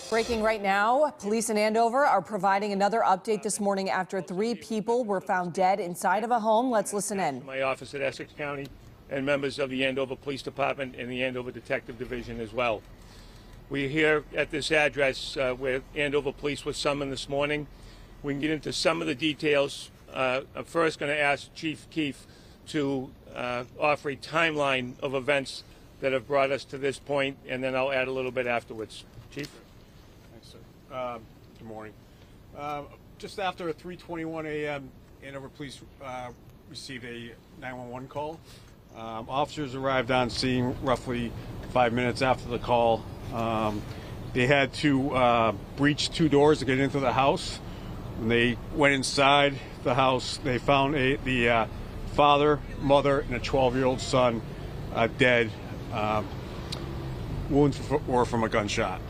Breaking right now, police in Andover are providing another update this morning after 3 people were found dead inside of a home. Let's listen in. My office at Essex County and members of the Andover Police Department and the Andover Detective Division as well. We're here at this address where Andover Police was summoned this morning. We can get into some of the details. I'm first going to ask Chief Keefe to offer a timeline of events that have brought us to this point, and then I'll add a little bit afterwards. Chief? Thanks, sir. Good morning. Just after 3:21 a.m., Andover Police received a 911 call. Officers arrived on scene roughly 5 minutes after the call. They had to breach 2 doors to get into the house. When they went inside the house, they found the father, mother, and a 12-year-old son dead. Wounds were from a gunshot.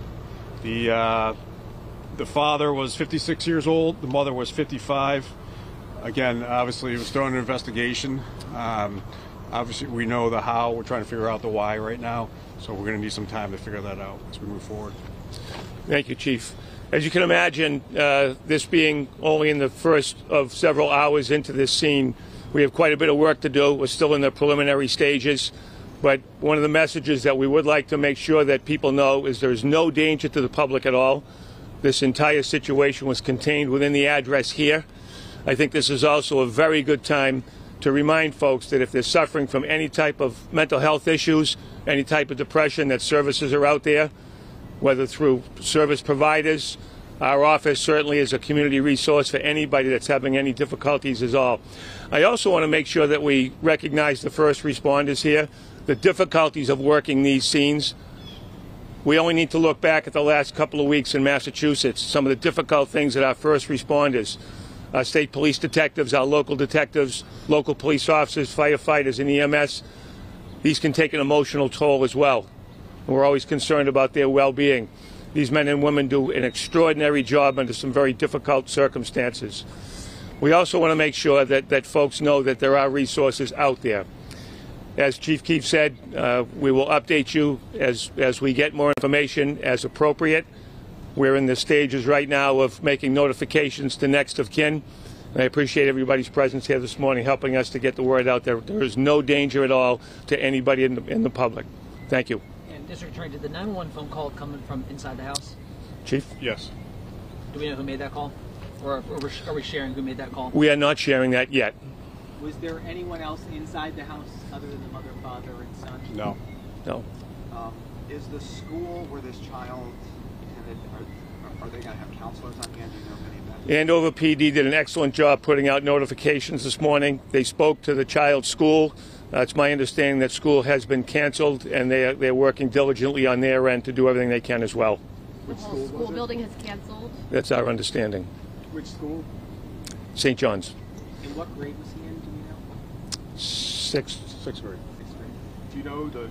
The father was 56 years old. The mother was 55. Again, obviously, it was still under investigation. Obviously, we know the how. We're trying to figure out the why right now. So we're going to need some time to figure that out as we move forward. Thank you, Chief. As you can imagine, this being only in the first of several hours into this scene, we have quite a bit of work to do. We're still in the preliminary stages. But one of the messages that we would like to make sure that people know is there's no danger to the public at all. This entire situation was contained within the address here. I think this is also a very good time to remind folks that if they're suffering from any type of mental health issues, any type of depression, that services are out there, whether through service providers. Our office certainly is a community resource for anybody that's having any difficulties at all. I also want to make sure that we recognize the first responders here, the difficulties of working these scenes. We only need to look back at the last couple of weeks in Massachusetts, some of the difficult things that our first responders, our state police detectives, our local detectives, local police officers, firefighters, and EMS, these can take an emotional toll as well. And we're always concerned about their well-being. These men and women do an extraordinary job under some very difficult circumstances. We also want to make sure that folks know that there are resources out there. As Chief Keefe said, we will update you as we get more information as appropriate. We're in the stages right now of making notifications to next of kin. And I appreciate everybody's presence here this morning, helping us to get the word out there. There is no danger at all to anybody in the public. Thank you. And District Attorney, did the 911 phone call come from inside the house? Chief? Yes. Do we know who made that call? Or are we sharing who made that call? We are not sharing that yet. Was there anyone else inside the house other than the mother, father, and son? No. No. Is the school where this child attended, are they going to have counselors on hand? Do you know any of that? Andover PD did an excellent job putting out notifications this morning. They spoke to the child's school. It's my understanding that school has been canceled, and they're working diligently on their end to do everything they can as well. The whole school building has canceled? That's our understanding. Which school? St. John's. And what grade was he in, do you know? Sixth grade. Sixth grade. Do you know the